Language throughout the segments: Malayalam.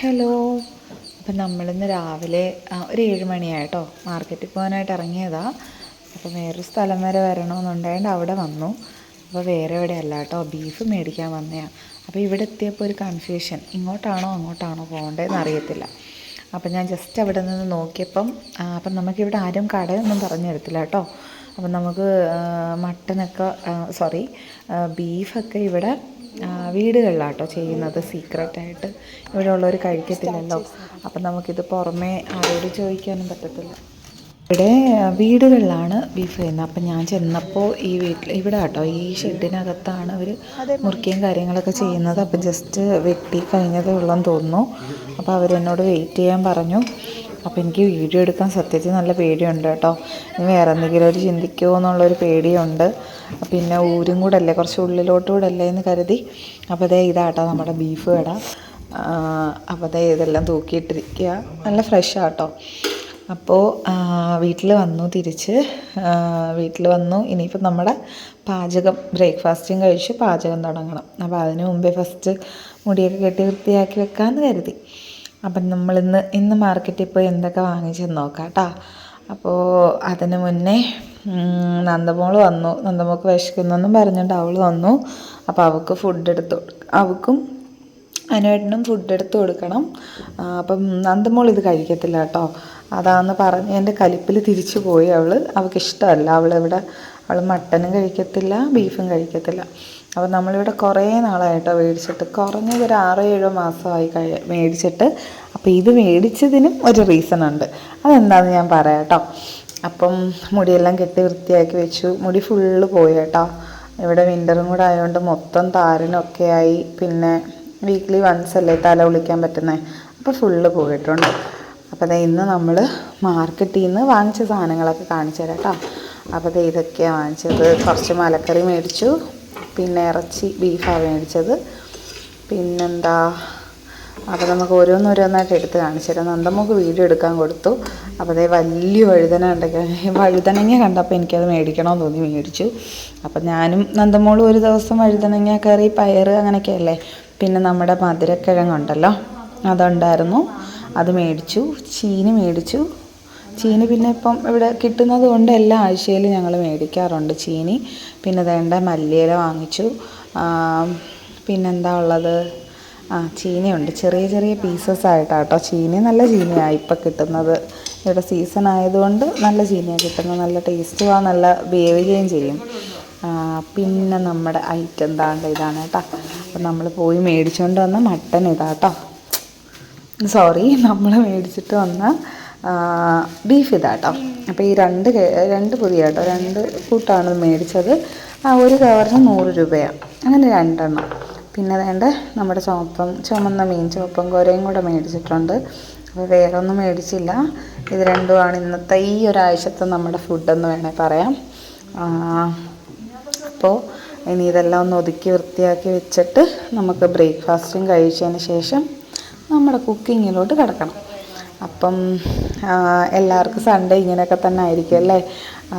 ഹലോ. അപ്പം നമ്മളിന്ന് രാവിലെ ഒരു 7 മണിയായിട്ടോ മാർക്കറ്റിൽ പോകാനായിട്ട് ഇറങ്ങിയതാണ്. അപ്പോൾ വേറൊരു സ്ഥലം വരെ വരണമെന്നുണ്ടായത് അവിടെ വന്നു. അപ്പോൾ വേറെ എവിടെ അല്ല കേട്ടോ, ബീഫ് മേടിക്കാൻ വന്നതാണ്. അപ്പോൾ ഇവിടെ എത്തിയപ്പോൾ ഒരു കൺഫ്യൂഷൻ, ഇങ്ങോട്ടാണോ അങ്ങോട്ടാണോ പോകേണ്ടതെന്ന് അറിയത്തില്ല. അപ്പം ഞാൻ ജസ്റ്റ് അവിടെ നിന്ന് നോക്കിയപ്പം അപ്പം നമുക്കിവിടെ ആരും കടയൊന്നും പറഞ്ഞു തരത്തില്ല കേട്ടോ. അപ്പം നമുക്ക് ബീഫൊക്കെ ഇവിടെ വീടുകളിലാട്ടോ ചെയ്യുന്നത്. സീക്രട്ടായിട്ട് ഇവിടെ ഉള്ളവർ കഴിക്കത്തില്ലല്ലോ. അപ്പം നമുക്കിത് പുറമേ ആരോട് ചോദിക്കാനും പറ്റത്തില്ല. ഇവിടെ വീടുകളിലാണ് ബീഫ് ചെയ്യുന്നത്. അപ്പം ഞാൻ ചെന്നപ്പോൾ ഇവിടെ കേട്ടോ, ഈ ഷെഡിനകത്താണ് അവർ മുറിക്കുകയും കാര്യങ്ങളൊക്കെ ചെയ്യുന്നത്. അപ്പം ജസ്റ്റ് വെട്ടി കഴിഞ്ഞതേ ഉള്ളെന്ന് തോന്നുന്നു. അപ്പോൾ അവരെന്നോട് വെയിറ്റ് ചെയ്യാൻ പറഞ്ഞു. അപ്പോൾ എനിക്ക് വീഡിയോ എടുക്കാൻ സത്യത്തിൽ നല്ല പേടിയുണ്ട് കേട്ടോ. ഇനി വേറെ എന്തെങ്കിലും ഒരു ചിന്തിക്കുമോ എന്നുള്ളൊരു പേടിയുണ്ട്. പിന്നെ ഊരും കൂടെ അല്ലേ, കുറച്ച് ഉള്ളിലോട്ടുകൂടെ അല്ലേ എന്ന് കരുതി. അപ്പോൾ ഇതാട്ടോ നമ്മുടെ ബീഫ് കട. അപ്പോൾ ഇതെല്ലാം തൂക്കിയിട്ടിരിക്കുക, നല്ല ഫ്രഷാട്ടോ. അപ്പോൾ വീട്ടിൽ വന്നു ഇനിയിപ്പോൾ നമ്മുടെ പാചകം, ബ്രേക്ക്ഫാസ്റ്റും കഴിച്ച് പാചകം തുടങ്ങണം. അപ്പോൾ അതിന് മുമ്പേ ഫസ്റ്റ് മുടിയൊക്കെ കെട്ടി വൃത്തിയാക്കി വെക്കാമെന്ന് കരുതി. അപ്പം ഇന്ന് മാർക്കറ്റിൽ പോയി എന്തൊക്കെ വാങ്ങിച്ചെന്ന് നോക്കാം കേട്ടോ. അപ്പോൾ അതിന് മുന്നേ നന്ദമോൾ വന്നു. നന്ദമോൾക്ക് വിശക്കുന്നെന്നും പറഞ്ഞിട്ട് അവൾ വന്നു. അപ്പോൾ അവൾക്കും അനുവേട്ടനും ഫുഡ് എടുത്ത് കൊടുക്കണം. അപ്പം നന്ദമോൾ ഇത് കഴിക്കത്തില്ല കേട്ടോ. അതാന്ന് പറഞ്ഞ് എൻ്റെ കലിപ്പിൽ തിരിച്ചു പോയി. അവൾക്ക് ഇഷ്ടമല്ല. അവൾ മട്ടനും കഴിക്കത്തില്ല, ബീഫും കഴിക്കത്തില്ല. അപ്പോൾ നമ്മളിവിടെ കുറേ നാളായിട്ടോ മേടിച്ചിട്ട്, കുറഞ്ഞത് ഒരു 6-7 മാസമായി മേടിച്ചിട്ട്. അപ്പോൾ ഇത് മേടിച്ചതിനും ഒരു റീസൺ ഉണ്ട്, അതെന്താണെന്ന് ഞാൻ പറയാം കേട്ടോ. അപ്പം മുടിയെല്ലാം കെട്ടി വൃത്തിയാക്കി വെച്ചു. മുടി ഫുള്ള് പോയി കേട്ടോ. ഇവിടെ വിൻ്ററും കൂടെ ആയതുകൊണ്ട് മൊത്തം താരനൊക്കെ ആയി. പിന്നെ വീക്ക്ലി വൺസ് അല്ലേ തല കുളിക്കാൻ പറ്റുന്നത്, അപ്പോൾ ഫുള്ള് പോയിട്ടുണ്ട്. അപ്പോൾ ഇന്ന് നമ്മൾ മാർക്കറ്റിൽ നിന്ന് വാങ്ങിച്ച സാധനങ്ങളൊക്കെ കാണിച്ചു തരാം കേട്ടോ. അപ്പോൾ ഇതൊക്കെയാണ് വാങ്ങിച്ചത്. കുറച്ച് മലക്കറി മേടിച്ചു, പിന്നെ ഇറച്ചി ബീഫാണ് മേടിച്ചത്. പിന്നെന്താ, അപ്പോൾ നമുക്ക് ഓരോന്നായിട്ട് എടുത്ത് കാണിച്ചു തരാം. നന്ദമോൾക്ക് വീഡിയോ എടുക്കാൻ കൊടുത്തു. അപ്പോൾ വലിയ വഴുതനങ്ങ കണ്ടപ്പോൾ എനിക്കത് മേടിക്കണമെന്ന് തോന്നി, മേടിച്ചു. അപ്പം ഞാനും നന്ദമോളും ഒരു ദിവസം വഴുതനങ്ങ കറി, പയർ അങ്ങനെയൊക്കെയല്ലേ. പിന്നെ നമ്മുടെ മധുരക്കിഴങ്ങുണ്ടല്ലോ, അതുണ്ടായിരുന്നു, അത് മേടിച്ചു. ചീനി മേടിച്ചു. ചീനി പിന്നെ ഇപ്പം ഇവിടെ കിട്ടുന്നത് കൊണ്ട് എല്ലാ ആഴ്ചയിലും ഞങ്ങൾ മേടിക്കാറുണ്ട് ചീനി. പിന്നെ മല്ലിയില വാങ്ങിച്ചു. പിന്നെന്താ ഉള്ളത്, ചീനിയുണ്ട്. ചെറിയ ചെറിയ പീസസ് ആയിട്ടാട്ടോ. ചീനി നല്ല ചീനിയാണ് ഇപ്പം കിട്ടുന്നത്. ഇവിടെ സീസൺ ആയതുകൊണ്ട് നല്ല ചീനിയാണ് കിട്ടുന്നത്. നല്ല ടേസ്റ്റുമാണ്, നല്ല വേവുകയും ചെയ്യും. പിന്നെ നമ്മുടെ ഐറ്റം ഇതാണ് കേട്ടോ. അപ്പം നമ്മൾ പോയി മേടിച്ചുകൊണ്ട് വന്ന മട്ടൻ ഇതാട്ടോ. നമ്മൾ മേടിച്ചിട്ട് വന്ന ബീഫ് ഇതാട്ടോ. അപ്പോൾ ഈ രണ്ട് പൊതി കേട്ടോ, 2 കൂട്ടാണ് മേടിച്ചത്. ഒരു കവറിന് 100 രൂപയാണ്. അങ്ങനെ 2 എണ്ണം. പിന്നെ നമ്മുടെ ചുമന്ന മീൻ, ചുവപ്പൻ കോരയും കൂടെ മേടിച്ചിട്ടുണ്ട്. അപ്പോൾ വേറെ ഒന്നും മേടിച്ചില്ല. ഇത് രണ്ടുമാണ് ഇന്നത്തെ ഈ ഒരാഴ്ചത്തെ നമ്മുടെ ഫുഡെന്ന് വേണേൽ പറയാം. അപ്പോൾ ഇനി ഇതെല്ലാം ഒന്ന് ഒതുക്കി വൃത്തിയാക്കി വെച്ചിട്ട് നമുക്ക് ബ്രേക്ക്ഫാസ്റ്റും കഴിച്ചതിന് ശേഷം നമ്മുടെ കുക്കിങ്ങിലോട്ട് കിടക്കണം. അപ്പം എല്ലാവർക്കും സൺഡേ ഇങ്ങനെയൊക്കെ തന്നെ ആയിരിക്കും അല്ലേ.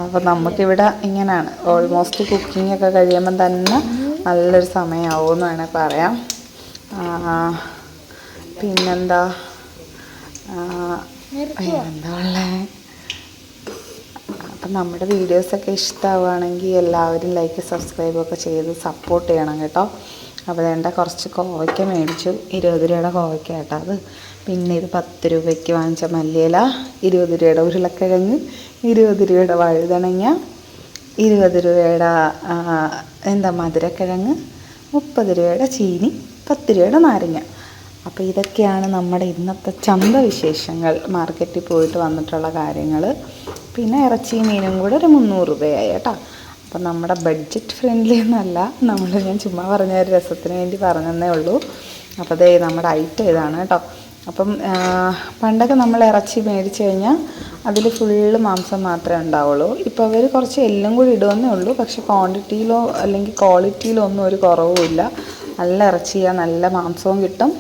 അപ്പോൾ നമുക്കിവിടെ ഇങ്ങനെയാണ്. ഓൾമോസ്റ്റ് കുക്കിങ്ങൊക്കെ കഴിയുമ്പം തന്നെ നല്ലൊരു സമയമാവുമെന്ന് വേണേൽ പറയാം. പിന്നെന്താ ഉള്ളത്. അപ്പം നമ്മുടെ വീഡിയോസൊക്കെ ഇഷ്ടമാവുകയാണെങ്കിൽ എല്ലാവരും ലൈക്ക്, സബ്സ്ക്രൈബൊക്കെ ചെയ്ത് സപ്പോർട്ട് ചെയ്യണം കേട്ടോ. അപ്പോൾ കുറച്ച് കോവയ്ക്ക മേടിച്ചു. 20 രൂപയുടെ കോവയ്ക്ക കേട്ടോ അത്. പിന്നെ ഇത് 10 രൂപയ്ക്ക് വാങ്ങിച്ച മല്ലിയില, 20 രൂപയുടെ ഉരുളക്കിഴങ്ങ്, 20 രൂപയുടെ വഴുതനങ്ങ, 20 രൂപയുടെ മധുരക്കിഴങ്ങ്, 30 രൂപയുടെ ചീനി, 10 രൂപയുടെ നാരങ്ങ. അപ്പോൾ ഇതൊക്കെയാണ് നമ്മുടെ ഇന്നത്തെ ചന്ത വിശേഷങ്ങൾ, മാർക്കറ്റിൽ പോയിട്ട് വന്നിട്ടുള്ള കാര്യങ്ങൾ. പിന്നെ ഇറച്ചിയും മീനും കൂടെ ഒരു 300 രൂപയായി കേട്ടോ. അപ്പം നമ്മുടെ ബഡ്ജറ്റ് ഫ്രണ്ട്ലി എന്നല്ല, ഞാൻ ചുമ്മാ പറഞ്ഞ ഒരു രസത്തിന് വേണ്ടി പറഞ്ഞതേ ഉള്ളൂ. അപ്പോൾ നമ്മുടെ ഐറ്റം ഇതാണ് കേട്ടോ. അപ്പം പണ്ടൊക്കെ നമ്മൾ ഇറച്ചി മേടിച്ച് കഴിഞ്ഞാൽ അതിൽ ഫുള്ള് മാംസം മാത്രമേ ഉണ്ടാവുള്ളൂ. ഇപ്പോൾ അവർ കുറച്ച് എല്ലാം കൂടി ഇടുമെന്നേ ഉള്ളൂ. പക്ഷെ ക്വാണ്ടിറ്റിയിലോ അല്ലെങ്കിൽ ക്വാളിറ്റിയിലോ ഒന്നും ഒരു കുറവുമില്ല. നല്ല ഇറച്ചിയാണ്, നല്ല മാംസവും കിട്ടും.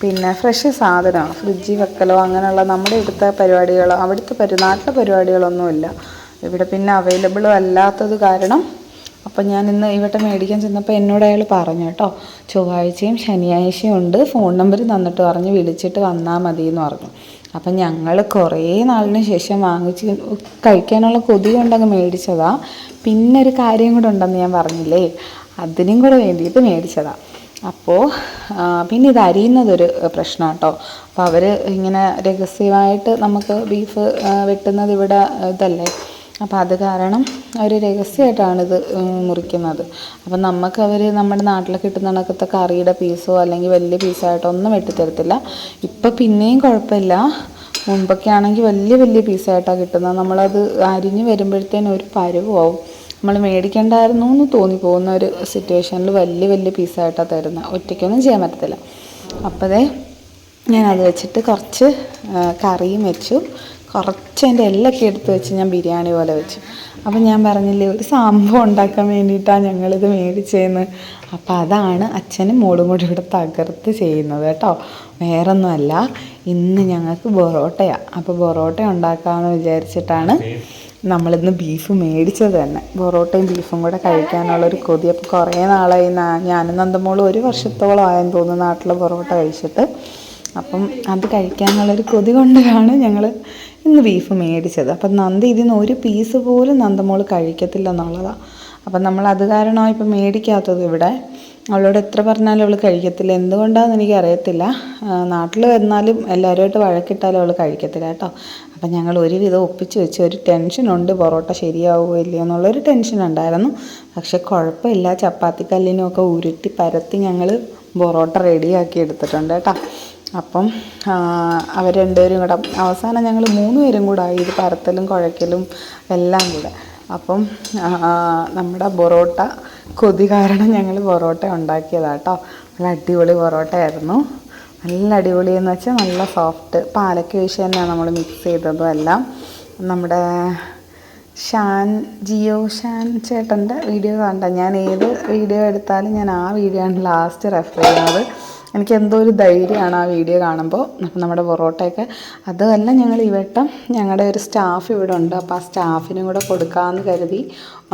പിന്നെ ഫ്രഷ് സാധനമാണ്. ഫ്രിഡ്ജിൽ വെക്കലോ അങ്ങനെയുള്ള നമ്മുടെ ഇവിടുത്തെ പരിപാടികളോ നാട്ടിലെ പരിപാടികളൊന്നുമില്ല ഇവിടെ. പിന്നെ അവൈലബിളും അല്ലാത്തത് കാരണം അപ്പം ഞാൻ ഇന്ന് ഇവിടെ മേടിക്കാൻ ചെന്നപ്പോൾ എന്നോട് അയാൾ പറഞ്ഞു കേട്ടോ, ചൊവ്വാഴ്ചയും ശനിയാഴ്ചയും ഉണ്ട്, ഫോൺ നമ്പർ തന്നിട്ട് പറഞ്ഞ് വിളിച്ചിട്ട് വന്നാൽ മതി എന്ന് പറഞ്ഞു. അപ്പം ഞങ്ങൾ കുറേ നാളിന് ശേഷം വാങ്ങിച്ച് കഴിക്കാനുള്ള കൊതി കൊണ്ടങ്ങ് മേടിച്ചതാണ്. പിന്നെ ഒരു കാര്യം കൂടെ ഉണ്ടെന്ന് ഞാൻ പറഞ്ഞില്ലേ, അതിനും കൂടെ വേണ്ടിയിട്ട് മേടിച്ചതാണ്. അപ്പോൾ പിന്നെ ഇത് അരിയുന്നതൊരു പ്രശ്നം കേട്ടോ. അപ്പോൾ അവർ ഇങ്ങനെ രഹസ്യമായിട്ട് നമുക്ക് ബീഫ് വെട്ടുന്നത് ഇവിടെ ഇതല്ലേ, അപ്പോൾ അത് കാരണം അവർ രഹസ്യമായിട്ടാണിത് മുറിക്കുന്നത്. അപ്പം നമുക്കവർ നമ്മുടെ നാട്ടിൽ കിട്ടുന്ന കണക്കത്തെ കറിയുടെ പീസോ അല്ലെങ്കിൽ വലിയ പീസായിട്ടൊന്നും വെട്ടിത്തരത്തില്ല. ഇപ്പം പിന്നെയും കുഴപ്പമില്ല, മുമ്പൊക്കെ ആണെങ്കിൽ വലിയ വലിയ പീസായിട്ടാണ് കിട്ടുന്നത്. നമ്മളത് അരിഞ്ഞ് വരുമ്പോഴത്തേനും ഒരു പരുവാവും, നമ്മൾ മേടിക്കേണ്ടായിരുന്നു എന്ന് തോന്നിപ്പോകുന്ന ഒരു സിറ്റുവേഷനിൽ വലിയ വലിയ പീസായിട്ടാണ് തരുന്നത്. ഒറ്റയ്ക്കൊന്നും ചെയ്യാൻ പറ്റത്തില്ല. അപ്പോഴേ ഞാനത് വെച്ചിട്ട് കുറച്ച് കറിയും വെച്ചു, കുറച്ച് എൻ്റെ എല്ലൊക്കെ എടുത്ത് വെച്ച് ഞാൻ ബിരിയാണി പോലെ വെച്ചു. അപ്പം ഞാൻ പറഞ്ഞില്ലേ, ഒരു സംഭവം ഉണ്ടാക്കാൻ വേണ്ടിയിട്ടാണ് ഞങ്ങളിത് മേടിച്ചതെന്ന്. അപ്പം അതാണ് അച്ഛനും മോളും കൂടി ഇവിടെ തകർത്ത് ചെയ്യുന്നത് കേട്ടോ, വേറൊന്നുമല്ല. ഇന്ന് ഞങ്ങൾക്ക് പൊറോട്ടയാണ്. അപ്പോൾ പൊറോട്ട ഉണ്ടാക്കാമെന്ന് വിചാരിച്ചിട്ടാണ് നമ്മളിന്ന് ബീഫ് മേടിച്ചത് തന്നെ. പൊറോട്ടയും ബീഫും കൂടെ കഴിക്കാനുള്ളൊരു കൊതി. അപ്പോൾ കുറേ നാളായി ഞാനും നന്ദമോളും 1 വർഷത്തോളം ആയെന്ന് തോന്നുന്നു നാട്ടിൽ പൊറോട്ട കഴിച്ചിട്ട്. അപ്പം അത് കഴിക്കാനുള്ളൊരു കൊതി കൊണ്ടാണ് ഞങ്ങൾ ഇന്ന് ബീഫ് മേടിച്ചത്. അപ്പം നന്ദി ഇതിന്ന് ഒരു പീസ് പോലും നന്ദമോൾ കഴിക്കത്തില്ല എന്നുള്ളതാണ്. അപ്പം നമ്മൾ അത് കാരണമാണ് ഇപ്പം മേടിക്കാത്തത് ഇവിടെ. അവളോട് എത്ര പറഞ്ഞാലും അവൾ കഴിക്കത്തില്ല, എന്തുകൊണ്ടാണെന്ന് എനിക്കറിയത്തില്ല. നാട്ടിൽ വന്നാലും എല്ലാവരുമായിട്ട് വഴക്കിട്ടാലും അവൾ കഴിക്കത്തില്ല കേട്ടോ. അപ്പം ഞങ്ങൾ ഒരുവിധം ഒപ്പിച്ച് വെച്ച്, ഒരു ടെൻഷനുണ്ട് പൊറോട്ട ശരിയാവുമോ ഇല്ലയോ എന്നുള്ളൊരു ടെൻഷൻ ഉണ്ടായിരുന്നു. പക്ഷെ കുഴപ്പമില്ല, ചപ്പാത്തി കല്ലിനുമൊക്കെ ഉരുട്ടി പരത്തി ഞങ്ങൾ പൊറോട്ട റെഡിയാക്കി എടുത്തിട്ടുണ്ട് കേട്ടോ. അപ്പം അവർ രണ്ടുപേരും കൂടെ അവസാനം ഞങ്ങൾ 3 പേരും കൂടെ ആയി ഇത് പരത്തലും കുഴക്കലും എല്ലാം കൂടെ. അപ്പം നമ്മുടെ പൊറോട്ട കൊതി കാരണം ഞങ്ങൾ പൊറോട്ട ഉണ്ടാക്കിയതാണ് കേട്ടോ. നല്ല അടിപൊളി പൊറോട്ടയായിരുന്നു. നല്ല അടിപൊളിയെന്ന് വെച്ചാൽ നല്ല സോഫ്റ്റ്, പാലൊക്കെ ഒഴിച്ച് തന്നെയാണ് നമ്മൾ മിക്സ് ചെയ്തതും എല്ലാം. നമ്മുടെ ജിയോ ഷാൻ ചേട്ടൻ്റെ വീഡിയോ കണ്ട, ഞാൻ ഏത് വീഡിയോ എടുത്താലും ഞാൻ ആ വീഡിയോ ആണ് ലാസ്റ്റ് റെഫർ ചെയ്യുന്നത്. എനിക്ക് എന്തോ ഒരു ധൈര്യമാണ് ആ വീഡിയോ കാണുമ്പോൾ. അപ്പം നമ്മുടെ പൊറോട്ടയൊക്കെ അതല്ല, ഞങ്ങൾ ഈ വട്ടം ഞങ്ങളുടെ ഒരു സ്റ്റാഫ് ഇവിടെ ഉണ്ട്, അപ്പോൾ ആ സ്റ്റാഫിനും കൂടെ കൊടുക്കാമെന്ന് കരുതി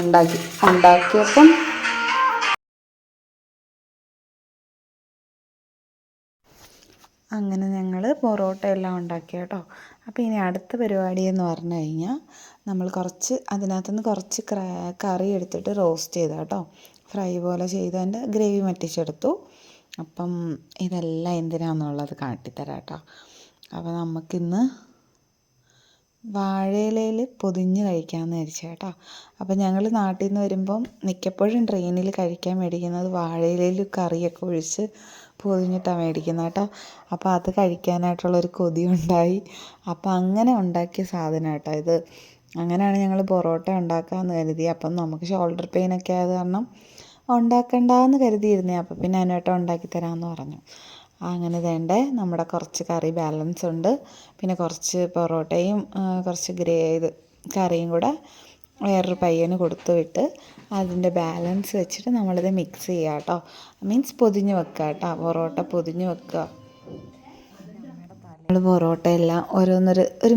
ഉണ്ടാക്കിയപ്പം അങ്ങനെ ഞങ്ങൾ പൊറോട്ട എല്ലാം ഉണ്ടാക്കി കേട്ടോ. അപ്പോൾ ഇനി അടുത്ത പരിപാടി എന്ന് പറഞ്ഞു കഴിഞ്ഞാൽ നമ്മൾ അതിനകത്തുനിന്ന് കുറച്ച് കറി എടുത്തിട്ട് റോസ്റ്റ് ചെയ്ത കേട്ടോ, ഫ്രൈ പോലെ ചെയ്ത് അതിൻ്റെ ഗ്രേവി വറ്റിച്ചെടുത്തു. അപ്പം ഇതെല്ലാം എന്തിനാണെന്നുള്ളത് കാട്ടിത്തരാം കേട്ടോ. അപ്പോൾ നമുക്കിന്ന് വാഴയിലയിൽ പൊതിഞ്ഞ് കഴിക്കാമെന്ന് വിചാരിച്ചു കേട്ടോ. അപ്പോൾ ഞങ്ങൾ നാട്ടിൽ നിന്ന് വരുമ്പം മിക്കപ്പോഴും ട്രെയിനിൽ കഴിക്കാൻ മേടിക്കുന്നത് വാഴയിലയിൽ കറിയൊക്കെ ഒഴിച്ച് പൊതിഞ്ഞിട്ടാണ് മേടിക്കുന്നത് കേട്ടോ. അപ്പോൾ അത് കഴിക്കാനായിട്ടുള്ളൊരു കൊതി ഉണ്ടായി. അപ്പോൾ അങ്ങനെ ഉണ്ടാക്കിയ സാധനം കേട്ടോ ഇത്. അങ്ങനെയാണ് ഞങ്ങൾ പൊറോട്ട ഉണ്ടാക്കാമെന്ന് കരുതി. അപ്പം നമുക്ക് ഷോൾഡർ പെയിനൊക്കെ ആയത് കാരണം ഉണ്ടാക്കണ്ടെന്ന് കരുതിയിരുന്നേ. അപ്പോൾ പിന്നെ അതിനോട്ടം ഉണ്ടാക്കി തരാമെന്ന് പറഞ്ഞു. അങ്ങനെ വേണ്ടേ, നമ്മുടെ കുറച്ച് കറി ബാലൻസ് ഉണ്ട്, പിന്നെ കുറച്ച് പൊറോട്ടയും കുറച്ച് കറിയും കൂടെ വേറൊരു പയ്യന് കൊടുത്തു വിട്ട് അതിൻ്റെ ബാലൻസ് വെച്ചിട്ട് നമ്മളിത് മിക്സ് ചെയ്യുക കേട്ടോ. മീൻസ് പൊതിഞ്ഞ് വെക്കുക കേട്ടോ, പൊറോട്ട പൊതിഞ്ഞ് വെക്കുക. നമ്മൾ പൊറോട്ടയെല്ലാം ഒരു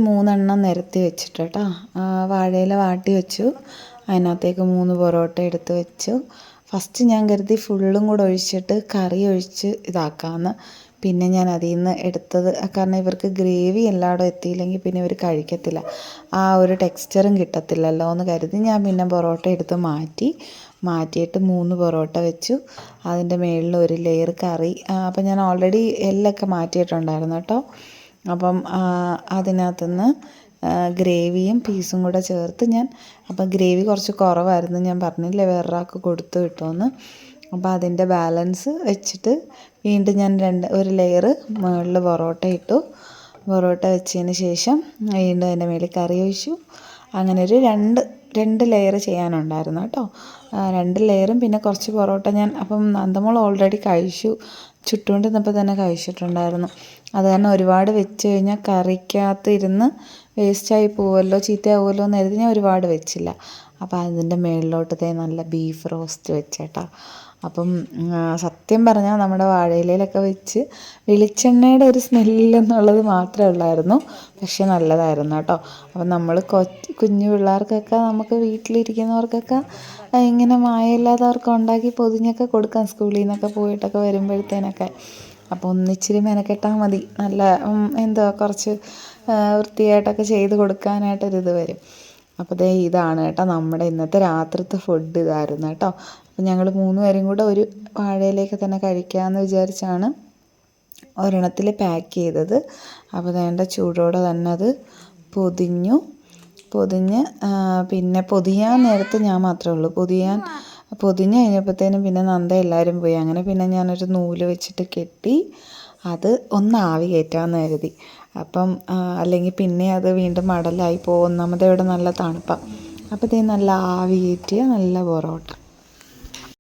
3 എണ്ണം നിരത്തി വെച്ചിട്ട് കേട്ടോ, വാഴയില വാട്ടി വെച്ചു. അതിനകത്തേക്ക് 3 പൊറോട്ട എടുത്ത് വെച്ചു. ഫസ്റ്റ് ഞാൻ കരുതി ഫുള്ളും കൂടെ ഒഴിച്ചിട്ട് കറി ഒഴിച്ച് ഇതാക്കാമെന്ന്. പിന്നെ ഞാൻ അതിൽ നിന്ന് എടുത്തത്, കാരണം ഇവർക്ക് ഗ്രേവി എല്ലായിടും എത്തിയില്ലെങ്കിൽ പിന്നെ ഇവർ കഴിക്കത്തില്ല, ആ ഒരു ടെക്സ്ചറും കിട്ടത്തില്ലല്ലോ എന്ന് കരുതി ഞാൻ പിന്നെ പൊറോട്ട എടുത്ത് മാറ്റിയിട്ട് 3 പൊറോട്ട വെച്ചു. അതിൻ്റെ മുകളിൽ ഒരു ലെയർ കറി. അപ്പം ഞാൻ ഓൾറെഡി എല്ലൊക്കെ മാറ്റിയിട്ടുണ്ടായിരുന്നു കേട്ടോ. അപ്പം അതിനകത്തുനിന്ന് ഗ്രേവിയും പീസും കൂടെ ചേർത്ത് അപ്പം ഗ്രേവി കുറച്ച് കുറവായിരുന്നു, ഞാൻ പറഞ്ഞില്ലേ വേറൊരാൾക്ക് കൊടുത്തു വിട്ടുമെന്ന്. അപ്പോൾ അതിൻ്റെ ബാലൻസ് വെച്ചിട്ട് വീണ്ടും ഞാൻ ഒരു ലെയർ മുകളിൽ പൊറോട്ട ഇട്ടു. പൊറോട്ട വെച്ചതിന് ശേഷം വീണ്ടും അതിൻ്റെ മേളിൽ കറി ഒഴിച്ചു. അങ്ങനെ ഒരു രണ്ട് ലെയർ ചെയ്യാനുണ്ടായിരുന്നു കേട്ടോ. 2 ലെയറും പിന്നെ കുറച്ച് പൊറോട്ട അപ്പം നന്ദമോൾ ഓൾറെഡി കഴിച്ചു, ചുട്ടുകൊണ്ടിരുന്നപ്പോൾ തന്നെ കഴിച്ചിട്ടുണ്ടായിരുന്നു. അത് കാരണം ഒരുപാട് വെച്ച് കഴിഞ്ഞാൽ കറിക്കകത്ത് ഇരുന്ന് വേസ്റ്റായി പോവുമല്ലോ, ചീത്തയാവുമല്ലോ എന്ന് കരുതി ഞാൻ ഒരുപാട് വെച്ചില്ല. അപ്പോൾ അതിൻ്റെ മുകളിലോട്ട് നല്ല ബീഫ് റോസ്റ്റ് വെച്ചേട്ടാ. അപ്പം സത്യം പറഞ്ഞാൽ നമ്മുടെ വാഴയിലയിലൊക്കെ വെച്ച് വെളിച്ചെണ്ണയുടെ ഒരു സ്മെല്ലെന്നുള്ളത് മാത്രമേ ഉള്ളായിരുന്നു. പക്ഷേ നല്ലതായിരുന്നു കേട്ടോ. അപ്പം നമ്മൾ കുഞ്ഞു പിള്ളേർക്കൊക്കെ നമുക്ക് വീട്ടിലിരിക്കുന്നവർക്കൊക്കെ ഇങ്ങനെ മായമില്ലാത്തവർക്ക് ഉണ്ടാക്കി പൊതിഞ്ഞൊക്കെ കൊടുക്കാം, സ്കൂളിൽ നിന്നൊക്കെ പോയിട്ടൊക്കെ വരുമ്പോഴത്തേനൊക്കെ. അപ്പോൾ ഒന്നിച്ചിരി മെനക്കെട്ടാൽ മതി, നല്ല കുറച്ച് വൃത്തിയായിട്ടൊക്കെ ചെയ്ത് കൊടുക്കാനായിട്ടൊരിത് വരും. അപ്പോൾ ദേ ഇതാണ് കേട്ടോ നമ്മുടെ ഇന്നത്തെ രാത്രിത്തെ ഫുഡ് ഇതായിരുന്നു കേട്ടോ. അപ്പം ഞങ്ങൾ 3 പേരും കൂടെ ഒരു വാഴയിലേക്ക് തന്നെ കഴിക്കാമെന്ന് വിചാരിച്ചാണ് ഒരെണ്ണത്തിൽ പാക്ക് ചെയ്തത്. അപ്പോൾ വേണ്ട ചൂടോടെ തന്നെ അത് പൊതിഞ്ഞ് പിന്നെ പൊതിയാൻ നേരത്ത് ഞാൻ മാത്രമേ ഉള്ളൂ. പൊതിഞ്ഞ് കഴിഞ്ഞപ്പോഴത്തേനും പിന്നെ നന്ദ എല്ലാവരും പോയി. അങ്ങനെ പിന്നെ ഞാനൊരു നൂല് വെച്ചിട്ട് കെട്ടി അത് ഒന്ന് ആവി കയറ്റാമെന്ന് കരുതി. അപ്പം അല്ലെങ്കിൽ പിന്നെ അത് വീണ്ടും മടലായി പോകും. ഒന്നാമത് ഇവിടെ നല്ല തണുപ്പാണ്. അപ്പോൾ ഇത് നല്ല ആവി കയറ്റിയ നല്ല പൊറോട്ട.